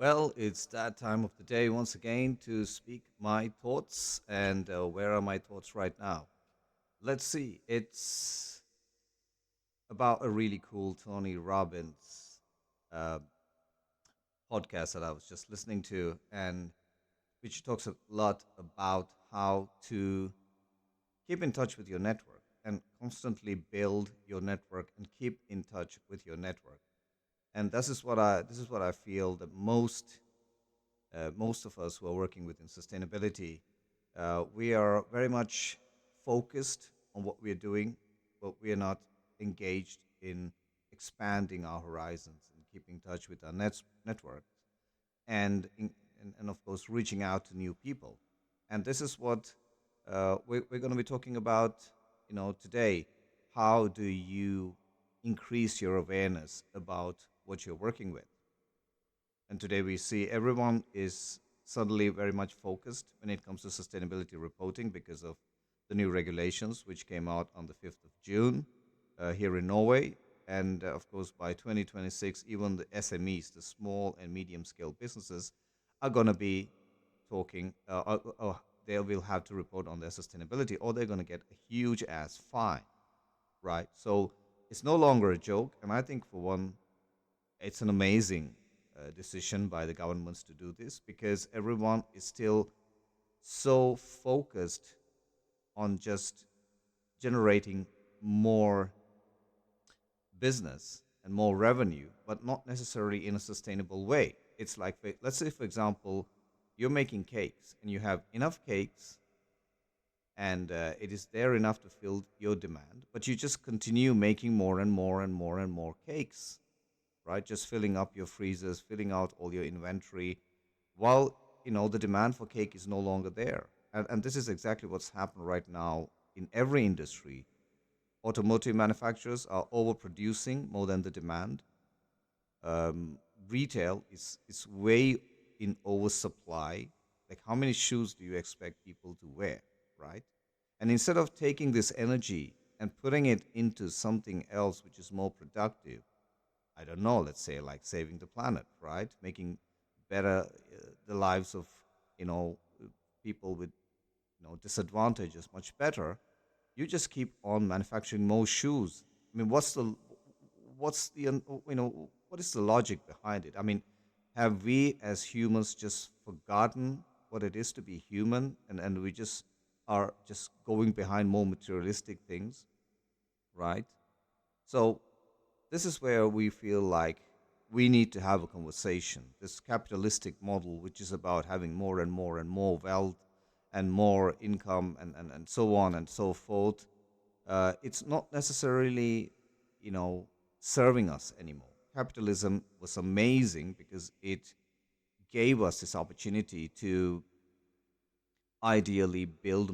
Well, it's that time of the day once again to speak my thoughts. And where are my thoughts right now? Let's see. It's about a really cool Tony Robbins uh, podcast that I was just listening to, and which talks a lot about how to keep in touch with your network and constantly build your network and keep in touch with your network. And this is what I feel that most of us who are working within sustainability, we are very much focused on what we are doing, but we are not engaged in expanding our horizons and keeping in touch with our networks and of course reaching out to new people. And this is what we're going to be talking about, today. How do you increase your awareness about what you're working with? And today we see everyone is suddenly very much focused when it comes to sustainability reporting because of the new regulations which came out on the 5th of June here in Norway. And of course, by 2026, even the SMEs, the small and medium scale businesses, are going to be talking, they will have to report on their sustainability, or they're going to get a huge ass fine, right? So it's no longer a joke. And I think, for one, it's an amazing decision by the governments to do this because everyone is still so focused on just generating more business and more revenue, but not necessarily in a sustainable way. It's like, let's say, for example, you're making cakes and you have enough cakes and it is there enough to fill your demand, but you just continue making more and more and more and more cakes, right? Just filling up your freezers, filling out all your inventory, while the demand for cake is no longer there. And this is exactly what's happened right now in every industry. Automotive manufacturers are overproducing more than the demand. Retail is way in oversupply. Like, how many shoes do you expect people to wear, right? And instead of taking this energy and putting it into something else which is more productive, I don't know, let's say like saving the planet, right? Making better the lives of, you know, people with, disadvantages much better. You just keep on manufacturing more shoes. I mean, what is the logic behind it? I mean, have we as humans just forgotten what it is to be human, and we just are just going behind more materialistic things, right? So this is where we feel like we need to have a conversation. This capitalistic model, which is about having more and more and more wealth and more income and so on and so forth, it's not necessarily, serving us anymore. Capitalism was amazing because it gave us this opportunity to ideally build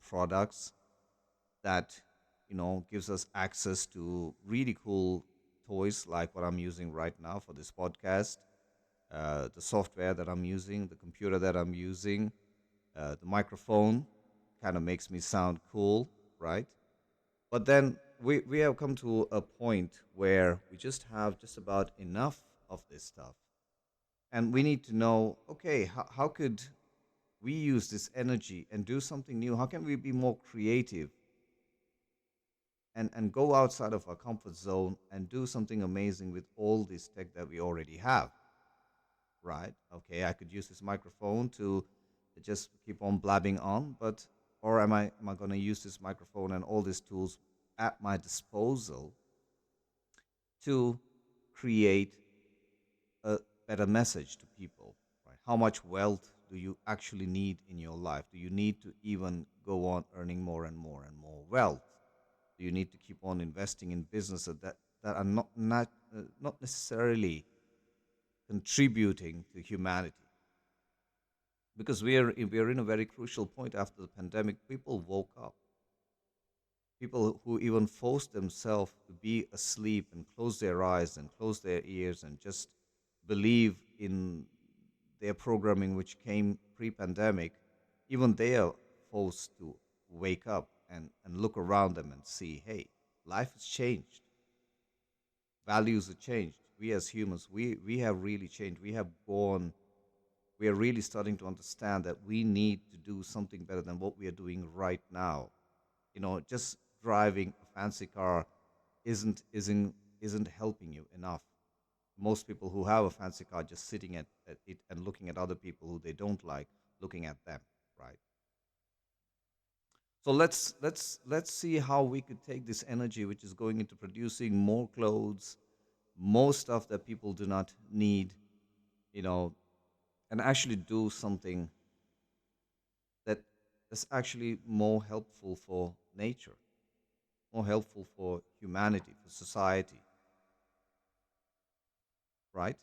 products that gives us access to really cool toys like what I'm using right now for this podcast, the software that I'm using, the computer that I'm using, the microphone kind of makes me sound cool, right? But then we have come to a point where we just have just about enough of this stuff, and we need to know, okay, how could we use this energy and do something new? How can we be more creative and go outside of our comfort zone and do something amazing with all this tech that we already have, right? Okay, I could use this microphone to just keep on blabbing on, but or am I going to use this microphone and all these tools at my disposal to create a better message to people, right? How much wealth do you actually need in your life? Do you need to even go on earning more and more and more wealth? Do you need to keep on investing in businesses that are not necessarily contributing to humanity? Because we are in a very crucial point after the pandemic. People woke up. People who even forced themselves to be asleep and close their eyes and close their ears and just believe in their programming, which came pre-pandemic, even they are forced to wake up and look around them and see, hey, life has changed, values have changed. we as humans, we have really changed. We are really starting to understand that we need to do something better than what we are doing right now. Just driving a fancy car isn't helping you enough. Most people who have a fancy car just sitting at it and looking at other people who they don't like, looking at them, right? So let's see how we could take this energy, which is going into producing more clothes, more stuff that people do not need, you know, and actually do something that is actually more helpful for nature, more helpful for humanity, for society, right?